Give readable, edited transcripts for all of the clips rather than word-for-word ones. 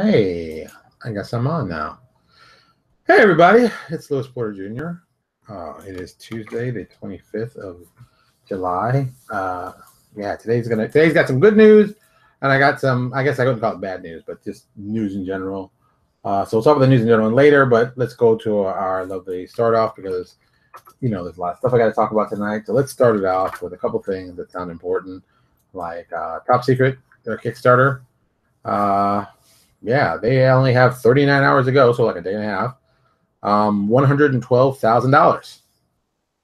Hey, I guess I'm on now. Hey, everybody, it's Louis Porter Jr. It is Tuesday, the 25th of July. Yeah, today's got some good news, and I got some. I guess I wouldn't call it bad news, but just news in general. So we'll talk about the news in general later. But let's go to our lovely start off because there's a lot of stuff I got to talk about tonight. So let's start it off with a couple things that sound important, like Top Secret, their Kickstarter. Yeah, they only have 39 hours to go, so like a day and a half. $112,000.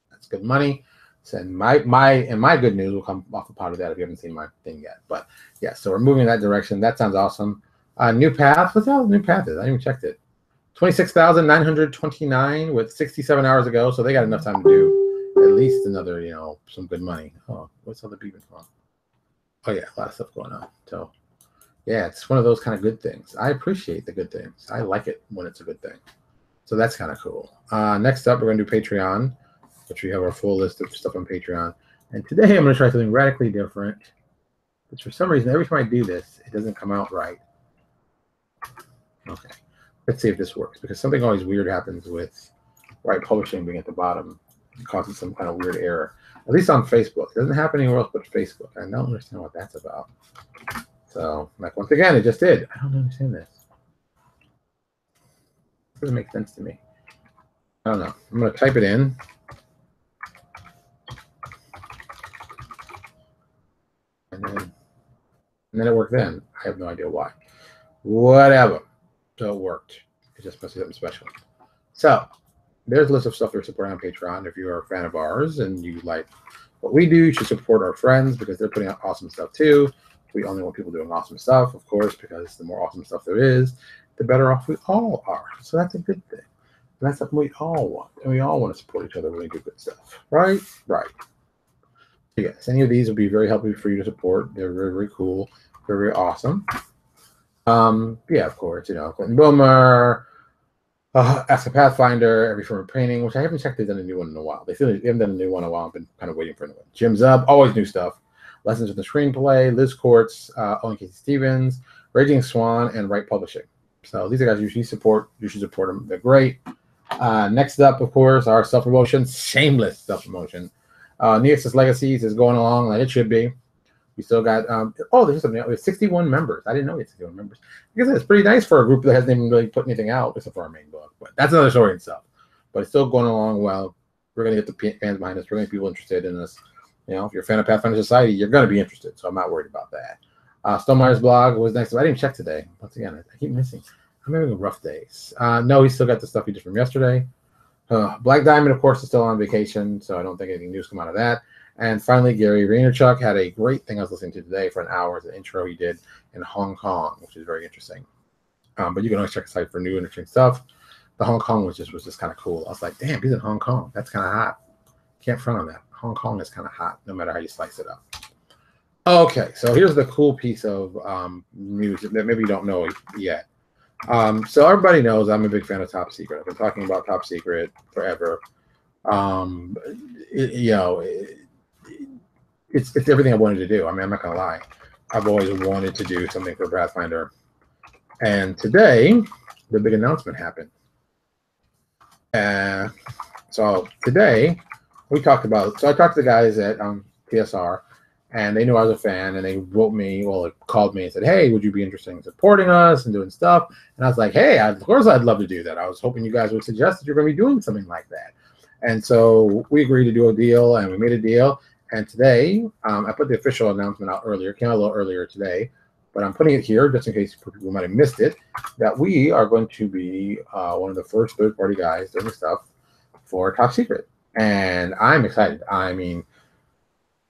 That's good money. And my good news will come off a part of that if you haven't seen my thing yet. But yeah, so we're moving in that direction. That sounds awesome. New path. What's the new path is? I haven't even checked it. 26,929 with 67 hours to go. So they got enough time to do at least another, some good money. Oh, what's all the beeping from? Oh yeah, a lot of stuff going on. So yeah, it's one of those kind of good things. I appreciate the good things. I like it when it's a good thing. So that's kind of cool. Next up, we're going to do Patreon, which we have our full list of stuff on Patreon. And today I'm going to try something radically different. But for some reason, every time I do this, it doesn't come out right. Okay. Let's see if this works. Because something always weird happens with Right Publishing being at the bottom. It causes some kind of weird error. At least on Facebook. It doesn't happen anywhere else but Facebook. I don't understand what that's about. So, like, once again, it just did. I don't understand this. It doesn't make sense to me. I don't know. I'm going to type it in. And then it worked then. I have no idea why. Whatever. So it worked. It just must be something special. So, there's a list of stuff we're supporting on Patreon. If you're a fan of ours and you like what we do, you should support our friends because they're putting out awesome stuff too. We only want people doing awesome stuff, of course, because the more awesome stuff there is, the better off we all are. So that's a good thing. And that's something we all want. And we all want to support each other when we do good stuff. Right? Right. Yes, any of these will be very helpful for you to support. They're very, very cool. Very, very awesome. Yeah, of course, Clinton Boomer, Ask a Pathfinder, Every Form of Painting, which I haven't checked. They've done a new one in a while. They haven't done a new one in a while. I've been kind of waiting for a new one. Jim's Up, always new stuff. Lessons with the Screenplay, Liz Courts, Owen Casey Stevens, Raging Swan, and Right Publishing. So these are guys you should support. You should support them. They're great. Next up, of course, our self-promotion, shameless self-promotion. Kickstarter Legacy is going along like it should be. We still got, there's something else. We have 61 members. I didn't know we had 61 members. I guess it's pretty nice for a group that hasn't even really put anything out except for our main book. But that's another story itself. But it's still going along well. We're going to get the fans behind us. We're going to get people interested in this. If you're a fan of Pathfinder Society, you're going to be interested. So I'm not worried about that. Stonemeyer's blog was next. I didn't check today. Once again, I keep missing. I'm having rough days. No, he's still got the stuff he did from yesterday. Black Diamond, of course, is still on vacation, so I don't think anything news come out of that. And finally, Gary Vaynerchuk had a great thing I was listening to today for an hour. It's an intro he did in Hong Kong, which is very interesting. But you can always check the site for new interesting stuff. The Hong Kong was just kind of cool. I was like, damn, he's in Hong Kong. That's kind of hot. Can't front on that. Hong Kong is kind of hot, no matter how you slice it up. Okay, so here's the cool piece of news that maybe you don't know yet. So everybody knows I'm a big fan of Top Secret. I've been talking about Top Secret forever. It's everything I wanted to do. I mean, I'm not gonna lie. I've always wanted to do something for Pathfinder. And today, the big announcement happened. So today, I talked to the guys at TSR, and they knew I was a fan, and they called me and said, hey, would you be interested in supporting us and doing stuff? And I was like, hey, of course I'd love to do that. I was hoping you guys would suggest that you're going to be doing something like that. And so we agreed to do a deal, and we made a deal. And today, I put the official announcement out earlier. It came out a little earlier today, but I'm putting it here just in case people might have missed it, that we are going to be one of the first third-party guys doing stuff for Top Secret. And I'm excited. I mean,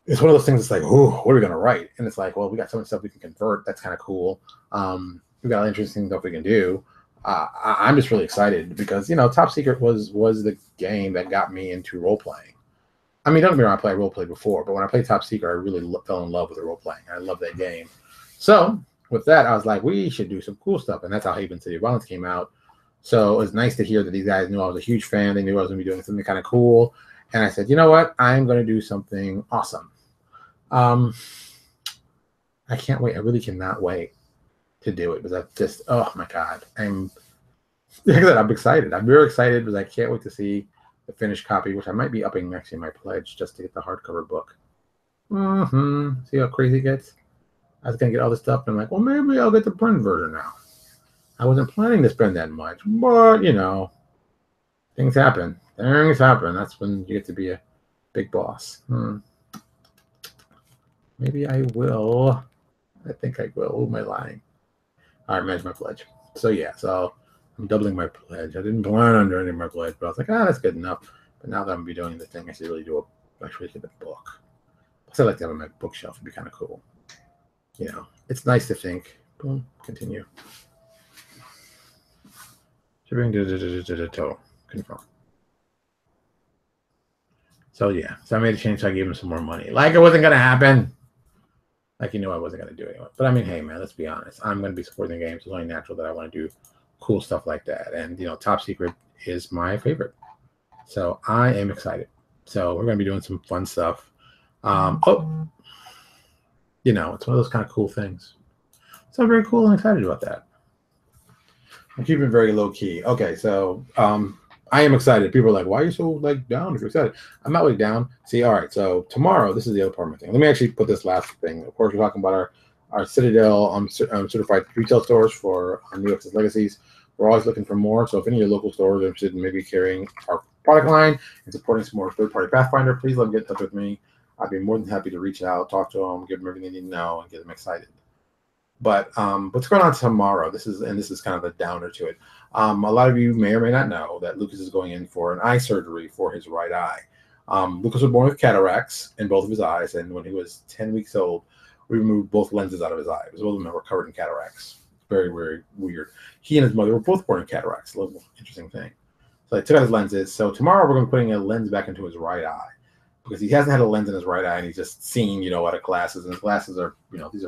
it's one of those things that's like, oh, what are we going to write? And it's like, well, we got so much stuff we can convert. That's kind of cool. We got interesting stuff we can do. I'm just really excited because, Top Secret was the game that got me into role-playing. I mean, don't get me wrong, I played role-play before, but when I played Top Secret, I really fell in love with the role-playing. I love that game. So with that, I was like, we should do some cool stuff. And that's how Haven City of Violence came out. So it was nice to hear that these guys knew I was a huge fan. They knew I was going to be doing something kind of cool. And I said, you know what? I'm going to do something awesome. I can't wait. I really cannot wait to do it, because I just, oh my God, I'm excited. I'm very excited because I can't wait to see the finished copy, which I might be upping actually my pledge just to get the hardcover book. See how crazy it gets? I was gonna get all this stuff, and I'm like, well, maybe I'll get the print version now. I wasn't planning to spend that much, but you know, things happen. Things happen. That's when you get to be a big boss. Maybe I will. I think I will. Who am I lying? All right, manage my pledge. So yeah, so I'm doubling my pledge. I didn't plan on doing my pledge, but I was like, that's good enough. But now that I'm gonna be doing the thing, I should really do actually get the book. Plus, I like to have it on my bookshelf. It'd be kind of cool. You know, it's nice to think. Boom, continue. Shipping to confirm. So yeah, so I made a change. So I gave him some more money. Like it wasn't gonna happen. Like, you know, I wasn't going to do it anyway. But I mean, hey, man, let's be honest. I'm going to be supporting the games. It's only natural that I want to do cool stuff like that. And, you know, Top Secret is my favorite. So I am excited. So we're going to be doing some fun stuff. You know, it's one of those kind of cool things. So I'm very cool and excited about that. I'm keeping it very low key. Okay, so I am excited. People are like, why are you so like down if you're excited? I'm not really down. See, all right, so tomorrow, this is the other part of my thing. Let me actually put this last thing. Of course, we're talking about our Citadel certified retail stores for New York's Legacies. We're always looking for more. So if any of your local stores are interested in maybe carrying our product line and supporting some more third-party Pathfinder, please let them get in touch with me. I'd be more than happy to reach out, talk to them, give them everything they need to know, and get them excited. But what's going on tomorrow? This is kind of a downer to it. A lot of you may or may not know that Lucas is going in for an eye surgery for his right eye. Lucas was born with cataracts in both of his eyes, and when he was 10 weeks old, we removed both lenses out of his eye. Both of them were covered in cataracts. Very, very weird. He and his mother were both born in cataracts. A little interesting thing. So they took out his lenses. So tomorrow we're going to be putting a lens back into his right eye, because he hasn't had a lens in his right eye, and he's just seen, you know, out of glasses, and his glasses are, you know, these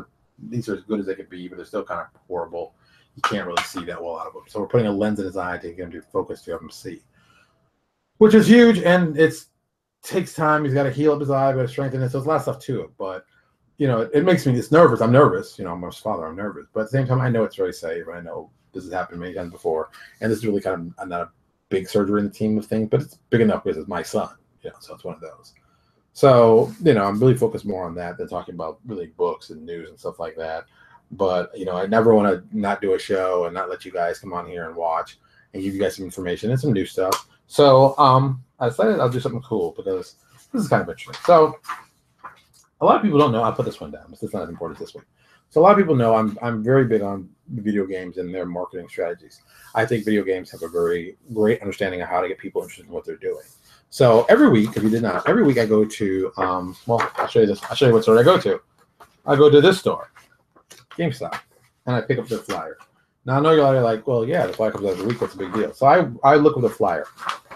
are as good as they could be, but they're still kind of horrible. You can't really see that well out of them. So we're putting a lens in his eye to get him to focus to have him see, which is huge, and it takes time. He's got to heal up his eye, got to strengthen it. So there's a lot of stuff to it, but you know, it makes me just nervous. I'm nervous. You know, I'm his father. I'm nervous, but at the same time, I know it's very safe. I know this has happened many times before, and this is really kind of not a big surgery in the team of things, but it's big enough because it's my son. You know, so it's one of those. So, you know, I'm really focused more on that than talking about really books and news and stuff like that. But, you know, I never want to not do a show and not let you guys come on here and watch and give you guys some information and some new stuff. So I decided I'll do something cool because this is kind of interesting. So a lot of people don't know. I'll put this one down. This is not as important this week. So a lot of people know I'm very big on video games and their marketing strategies. I think video games have a very great understanding of how to get people interested in what they're doing. So every week, if you did not, every week I go to, well, I'll show you this. I'll show you what store I go to. I go to this store, GameStop, and I pick up the flyer. Now I know you're like, well, yeah, the flyer comes out every week. That's a big deal. So I look at the flyer.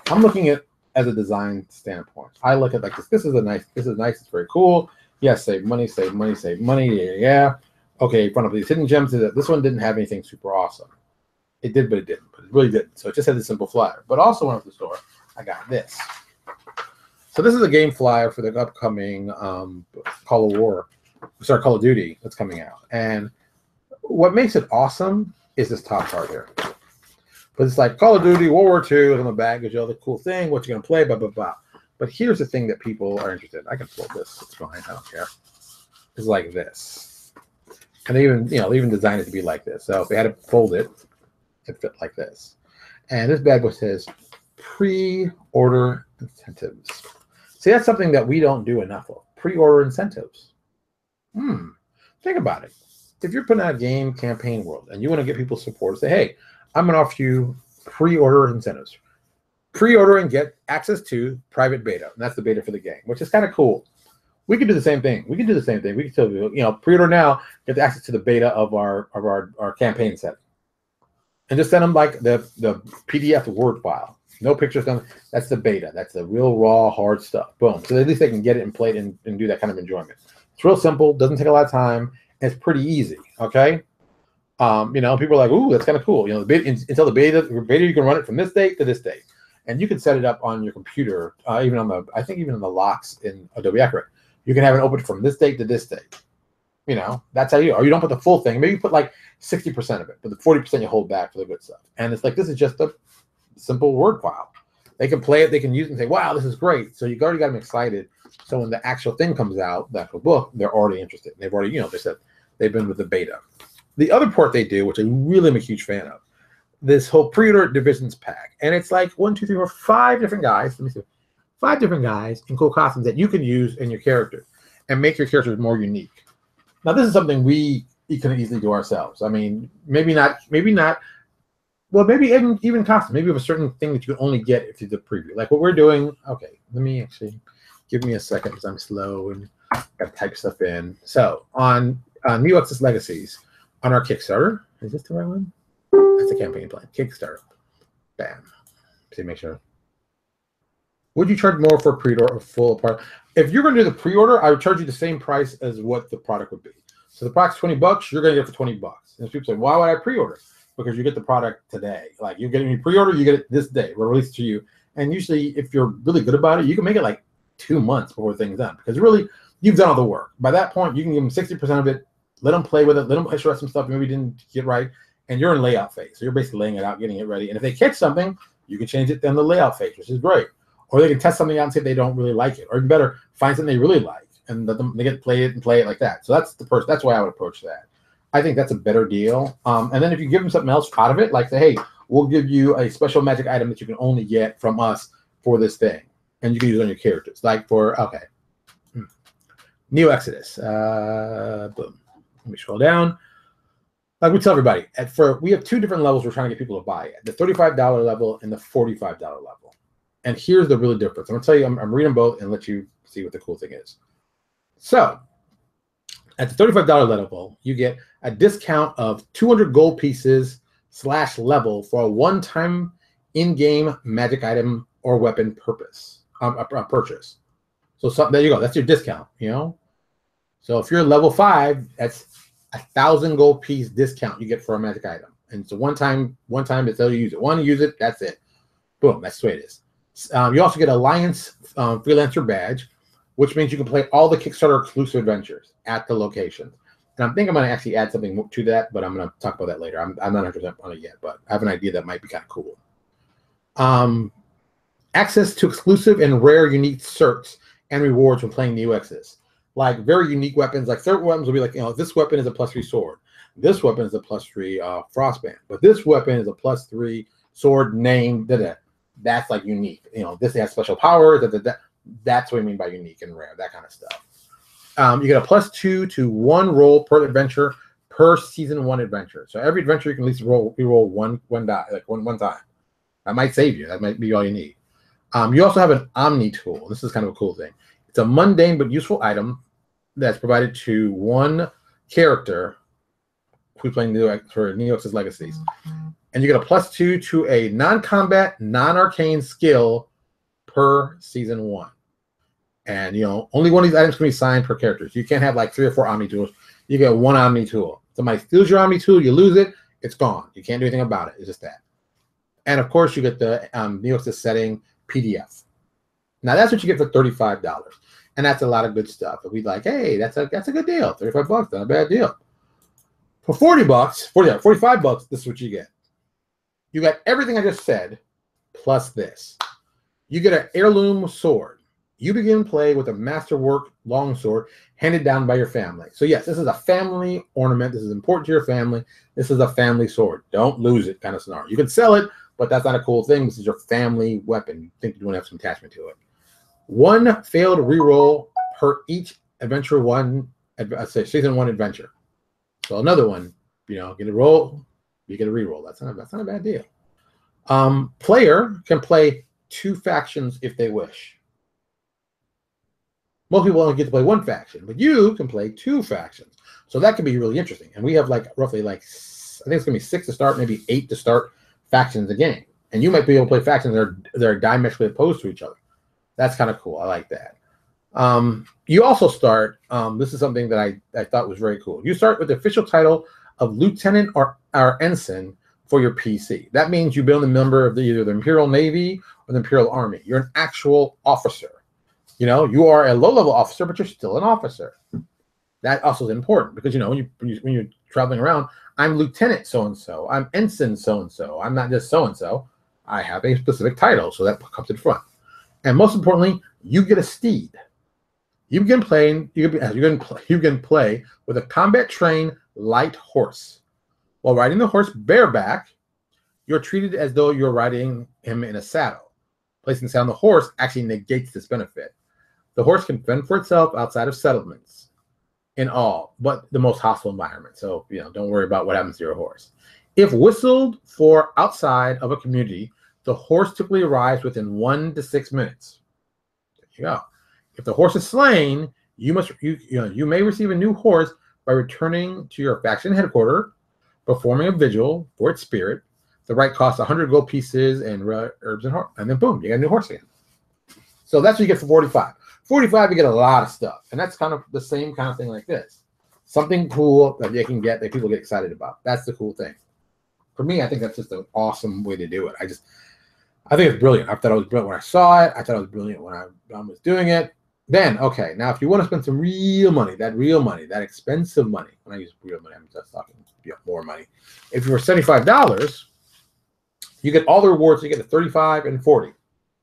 I'm looking at as a design standpoint. I look at like this. This is nice. It's very cool. Yes, save money, save money, save money. Yeah. Okay, front of these hidden gems. This one didn't have anything super awesome. It did, but it didn't. But it really didn't. So it just had this simple flyer. But also went to the store. I got this. So this is a game flyer for the upcoming Call of Duty that's coming out. And what makes it awesome is this top part here. But it's like Call of Duty, World War II, on the back gives you all the cool thing, what you're going to play, blah, blah, blah. But here's the thing that people are interested in. I can pull this. It's fine. I don't care. It's like this. And they even designed it to be like this. So if they had to fold it, it fit like this. And this bad boy says pre-order incentives. See, that's something that we don't do enough of. Pre-order incentives. Think about it. If you're putting out a game campaign world and you want to get people support, say, hey, I'm going to offer you pre-order incentives. Pre-order and get access to private beta. And that's the beta for the game, which is kind of cool. We could do the same thing. We could still do, pre-order now, get the access to the beta of our campaign setting. And just send them like the PDF Word file. No pictures done. That's the beta. That's the real raw, hard stuff. Boom. So at least they can get it and play it and do that kind of enjoyment. It's real simple. Doesn't take a lot of time. And it's pretty easy. Okay. People are like, ooh, that's kind of cool. Until the beta, you can run it from this date to this date. And you can set it up on your computer, even on the locks in Adobe Acrobat. You can have it open from this date to this date. You know, that's how you, or you don't put the full thing. Maybe you put like 60% of it, but the 40% you hold back for the good stuff. And it's like, this is just a simple word file. They can play it, they can use it and say, wow, this is great. So you already got them excited. So when the actual thing comes out, the actual book, they're already interested. They've already, you know, they said they've been with the beta. The other port they do, which I really am a huge fan of, this whole pre-order divisions pack. And it's like 1, 2, 3, 4, 5 different guys. Let me see. 5 different guys in cool costumes that you can use in your character and make your characters more unique. Now, this is something we can easily do ourselves. I mean, maybe not. Well, maybe even costume. Maybe you have a certain thing that you can only get if you do the preview. Like what we're doing. Okay, let me actually give me a second because I'm slow and got to type stuff in. So on New Access Legacies on our Kickstarter, is this the right one? That's the campaign plan. Kickstarter. Bam. See, make sure. Would you charge more for a pre-order or full part? If you're going to do the pre-order, I would charge you the same price as what the product would be. So the product's $20, you're going to get it for $20. And people say, why would I pre-order? Because you get the product today. Like you're getting a pre-order, you get it this day. We'll release it to you. And usually, if you're really good about it, you can make it like 2 months before things done. Because really, you've done all the work. By that point, you can give them 60% of it. Let them play with it. Let them extra some stuff maybe didn't get right. And you're in layout phase. So you're basically laying it out, getting it ready. And if they catch something, you can change it in the layout phase, which is great. Or they can test something out and say they don't really like it. Or even better, find something they really like and let them, they get to play it like that. So that's that's why I would approach that. I think that's a better deal. And then if you give them something else out of it, like say, hey, we'll give you a special magic item that you can only get from us for this thing. And you can use it on your characters. Like for, okay. Neo Exodus. Boom. Let me scroll down. Like we tell everybody, we have 2 different levels we're trying to get people to buy it. The $35 level and the $45 level. And here's the real difference. I'm going to tell you, I'm reading both and let you see what the cool thing is. So at the $35 level, you get a discount of 200 gold pieces / level for a one-time in-game magic item or weapon purchase. So there you go. That's your discount, you know? So if you're level 5, that's 1,000 gold piece discount you get for a magic item. And it's a one-time until you use it. One, use it, that's it. Boom, that's the way it is. You also get Alliance Freelancer badge, which means you can play all the Kickstarter exclusive adventures at the location. And I think I'm going to actually add something to that, but I'm going to talk about that later. I'm not 100% on it yet, but I have an idea that might be kind of cool. Access to exclusive and rare unique certs and rewards when playing Neo Exodus. Like very unique weapons, like certain weapons will be like, you know, this weapon is a +3 sword. This weapon is a +3 frostband. But this weapon is a +3 sword named da-da. That's like unique. You know, this has special powers. That's what I mean by unique and rare, that kind of stuff. You get a +2 to 1 roll per adventure per season 1 adventure. So every adventure you can at least re-roll one die, like one time. That might save you. That might be all you need. You also have an Omni tool. This is kind of a cool thing. It's a mundane but useful item that's provided to one character who's playing for Neo Access Legacies. And you get a +2 to a non-combat, non-arcane skill per season 1. And, you know, only one of these items can be signed per character. So you can't have like 3 or 4 Omni tools. You get 1 Omni tool. Somebody steals your Omni tool, you lose it, it's gone. You can't do anything about it. It's just that. And, of course, you get the Neo Access setting PDF. Now, that's what you get for $35. And that's a lot of good stuff. But we'd like, hey, that's a good deal. $35, not a bad deal. For $45, this is what you get. You got everything I just said, plus this. You get an heirloom sword. You begin play with a masterwork longsword handed down by your family. So yes, this is a family ornament. This is important to your family. This is a family sword. Don't lose it kind of scenario. You can sell it, but that's not a cool thing. This is your family weapon. You think you want to have some attachment to it. 1 failed reroll per each adventure season 1 adventure. So another one, you know, get a roll, you get a reroll. That's not a bad deal. Player can play 2 factions if they wish. Most people only get to play 1 faction, but you can play 2 factions. So that can be really interesting. And we have like roughly like, I think it's going to be 6 to start, maybe 8 to start factions a game. And you might be able to play factions that are diametrically opposed to each other. That's kind of cool. I like that. You also start, this is something that I thought was very cool. You start with the official title of Lieutenant or Ensign for your PC. That means you've been a member of either the Imperial Navy or the Imperial Army. You're an actual officer. You know, you are a low-level officer, but you're still an officer. That also is important because, you know, when you're traveling around, I'm Lieutenant so-and-so, I'm Ensign so-and-so, I'm not just so-and-so, I have a specific title, so that comes to the front. And most importantly, you get a steed. You begin playing, you can play with a combat-trained light horse. While riding the horse bareback, you're treated as though you're riding him in a saddle. Placing the saddle on the horse actually negates this benefit. The horse can fend for itself outside of settlements in all but the most hostile environment. So, you know, don't worry about what happens to your horse. If whistled for outside of a community, the horse typically arrives within 1 to 6 minutes. There you go. If the horse is slain, you may receive a new horse by returning to your faction headquarters, performing a vigil for its spirit. The rite costs 100 gold pieces and herbs and then boom, you get a new horse again. So that's what you get for 45. 45, you get a lot of stuff, and that's kind of the same kind of thing like this. Something cool that you can get that people get excited about. That's the cool thing. For me, I think that's just an awesome way to do it. I think it's brilliant. I thought it was brilliant when I saw it. I thought it was brilliant when I was doing it. Then, okay, now if you want to spend some real money, that expensive money, when I use real money, I'm just talking more money. If you were $75, you get all the rewards. You get the 35 and 40,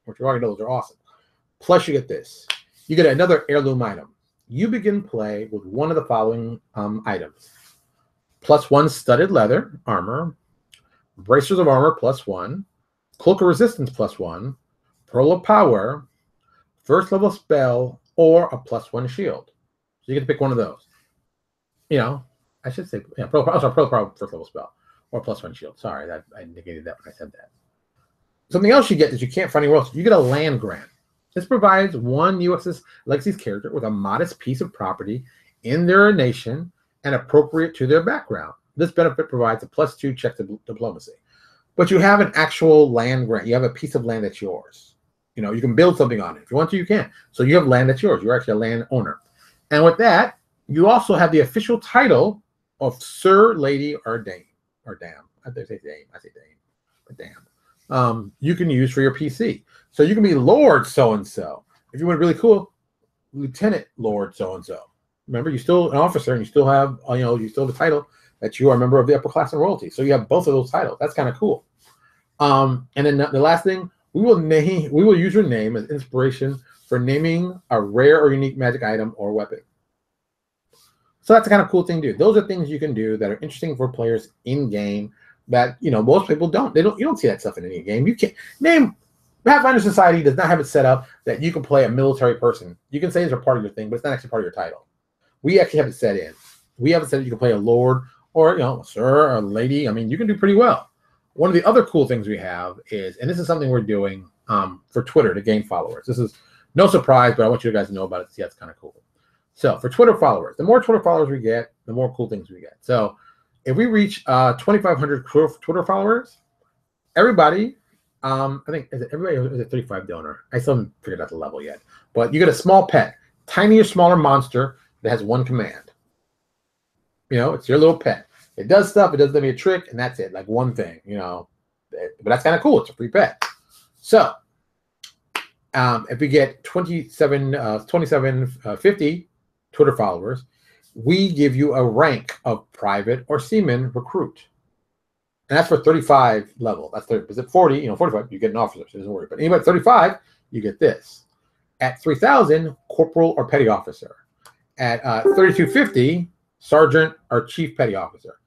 which you already know those are awesome. Plus, you get this. You get another heirloom item. You begin play with one of the following items. +1 studded leather armor, bracers of armor +1, cloak of resistance +1, pearl of power, first level spell, or a +1 shield. So you get to pick one of those. You know, I should say, yeah, pearl of power, first level spell, or +1 shield. Sorry, I negated that when I said that. Something else you get that you can't find anywhere else. You get a land grant. This provides one UX's Legacy's character with a modest piece of property in their nation and appropriate to their background. This benefit provides a +2 check to diplomacy. But you have an actual land grant. You have a piece of land that's yours. You know, you can build something on it. If you want to, you can. So you have land that's yours. You're actually a land owner. And with that, you also have the official title of Sir, Lady, or Dame. Or Dame. I say Dame. I say Dame. But Dame. You can use for your PC. So you can be Lord so-and-so. If you want really cool, Lieutenant Lord so-and-so. Remember, you're still an officer and you still have, you still have the title that you are a member of the upper class and royalty. So you have both of those titles. That's kind of cool. And then the last thing, we will use your name as inspiration for naming a rare or unique magic item or weapon. So that's a kind of cool thing to do. Those are things you can do that are interesting for players in game that, most people don't. You don't see that stuff in any game. You can't name Pathfinder Society does not have it set up that you can play a military person. You can say it's a part of your thing, but it's not actually part of your title. We actually have it set in. We have it set that you can play a lord or, sir or lady. I mean, you can do pretty well. One of the other cool things we have is, and this is something we're doing for Twitter to gain followers. This is no surprise, but I want you guys to know about it. See, that's kind of cool. So for Twitter followers, the more Twitter followers we get, the more cool things we get. So if we reach 2,500 Twitter followers, everybody, I think, is it 35 donor? I still haven't figured out the level yet. But you get a small pet, tiny or smaller monster that has one command. It's your little pet. It does stuff. It does give me a trick, and that's it. Like one thing, But that's kind of cool. It's a free pet. So if we get 2750 Twitter followers, we give you a rank of private or seaman recruit. And that's for 35 level. That's 30. Is it 40? 45, you get an officer, so doesn't worry. But anybody at 35, you get this. At 3,000, corporal or petty officer. At 3,250, sergeant or chief petty officer.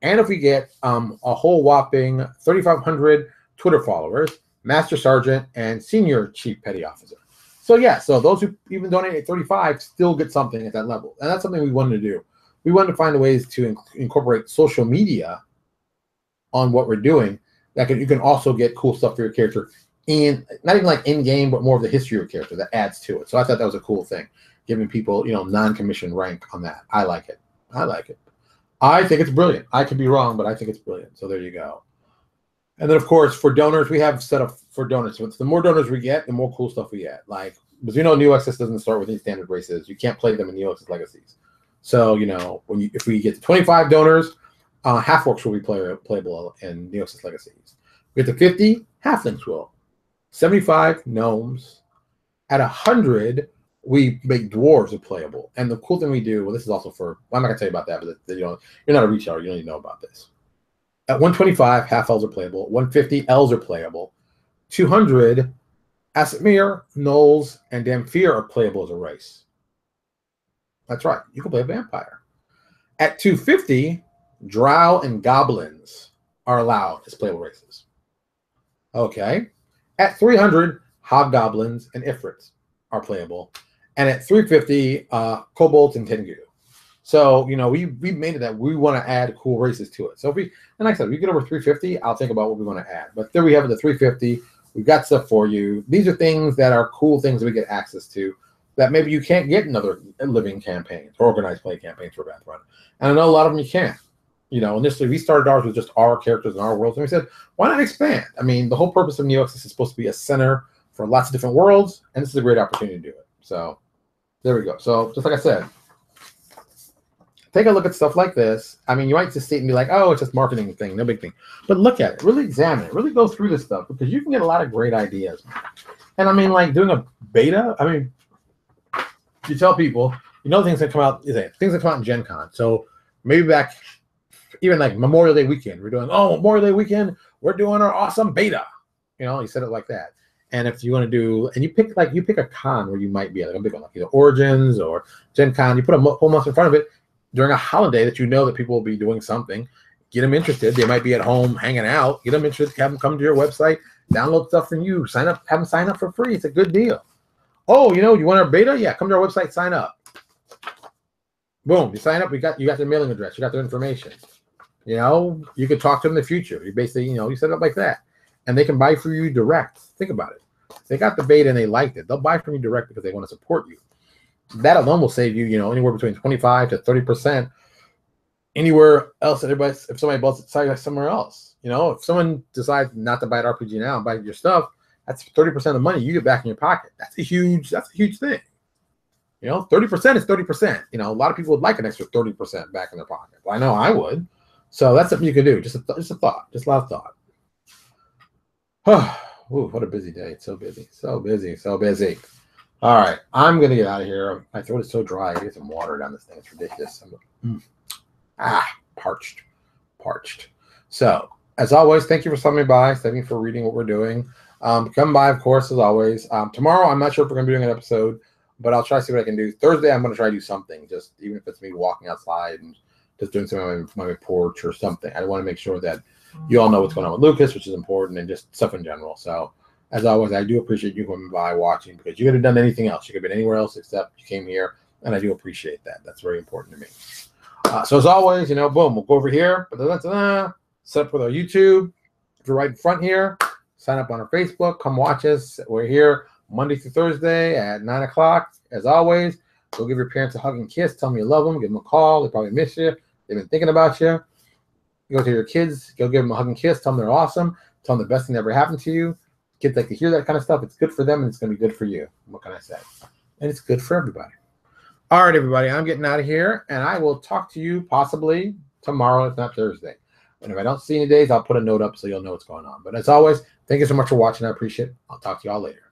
And if we get a whole whopping 3,500 Twitter followers, master sergeant and senior chief petty officer. So yeah, so those who even donate at 35 still get something at that level. And that's something we wanted to do. We wanted to find ways to incorporate social media on what we're doing that you can also get cool stuff for your character in, not even like in game, but more of the history of your character that adds to it. So I thought that was a cool thing, giving people non-commissioned rank on that. I like it. I think it's brilliant. I could be wrong, but I think it's brilliant. So there you go. And then of course for donors, we have set up for donors. So the more donors we get, the more cool stuff we get. Like, because New Access doesn't start with any standard races. You can't play them in New Access Legacies. So if we get to 25 donors, half-orcs will be playable in New Access Legacies. We get to 50, halflings will. 75, gnomes. At 100, we make dwarves are playable. And the cool thing we do, well, this is also for, well, I'm not gonna tell you about that, but you're not a retailer, you don't even know about this. At 125, half elves are playable. 150, elves are playable. 200, Asimir, Gnolls, and Damphir are playable as a race. That's right, you can play a vampire. At 250, Drow and Goblins are allowed as playable races. Okay. At 300, Hobgoblins and Ifrits are playable. And at 350, Kobolds and Tengu. So, we made it that we want to add cool races to it. So, and like I said, if we get over 350, I'll think about what we want to add. But there we have it, the 350. We've got stuff for you. These are things that are cool things that we get access to that maybe you can't get in other living campaigns or organized play campaigns for Bathrun. And I know a lot of them you can't. Initially we started ours with just our characters and our worlds, and we said, why not expand? I mean, the whole purpose of NeoXis is supposed to be a center for lots of different worlds, and this is a great opportunity to do it. So there we go. So just like I said, take a look at stuff like this. I mean, you might just see it and be like, oh, it's just marketing thing, no big thing. But look at it, really examine it, really go through this stuff, because you can get a lot of great ideas. And I mean, like doing a beta, I mean, you tell people, things that come out, things that come out in Gen Con. So maybe back, even like Memorial Day weekend, we're doing, Memorial Day weekend, we're doing our awesome beta. You said it like that. And if you want to do, and you pick a con where you might be like a big one, like either Origins or Gen Con, you put a whole month in front of it during a holiday that that people will be doing something, get them interested. They might be at home hanging out, get them interested, have them come to your website, download stuff from you, sign up, have them sign up for free. It's a good deal. Oh, you want our beta? Yeah, come to our website, sign up. Boom, you sign up, you got their mailing address, you got their information. You could talk to them in the future. You basically, you set it up like that. And they can buy from you direct. Think about it. If they got the beta and they liked it, they'll buy from you direct because they want to support you. That alone will save you, anywhere between 25 to 30% anywhere else. If somebody buys somewhere else, if someone decides not to buy an RPG now and buy your stuff, that's 30% of the money you get back in your pocket. That's a huge thing. 30% is 30%. A lot of people would like an extra 30% back in their pocket. Well, I know I would. So that's something you can do. Just a thought. Just a lot of thought. Ooh, what a busy day. It's so busy. So busy. So busy. All right. I'm going to get out of here. My throat is so dry. I get some water down this thing. It's ridiculous. Parched. So, as always, thank you for stopping by. Thank you for reading what we're doing. Come by, of course, as always. Tomorrow, I'm not sure if we're going to be doing an episode, but I'll try to see what I can do. Thursday, I'm going to try to do something, just even if it's me walking outside and just doing something on my porch or something. I want to make sure that you all know what's going on with Lucas, which is important, and just stuff in general. So, as always, I do appreciate you coming by, watching, because you could have done anything else. You could have been anywhere else except you came here, and I do appreciate that. That's very important to me. So, as always, boom, we'll go over here. Set up with our YouTube. If you're right in front here, sign up on our Facebook. Come watch us. We're here Monday through Thursday at 9 o'clock. As always, go give your parents a hug and kiss. Tell them you love them. Give them a call. They probably miss you. They've been thinking about you. Go to your kids. Go give them a hug and kiss. Tell them they're awesome. Tell them the best thing that ever happened to you. Kids like to hear that kind of stuff. It's good for them, and it's going to be good for you. What can I say? And it's good for everybody. All right, everybody. I'm getting out of here, and I will talk to you possibly tomorrow, if not Thursday. And if I don't see any days, I'll put a note up so you'll know what's going on. But as always, thank you so much for watching. I appreciate it. I'll talk to you all later.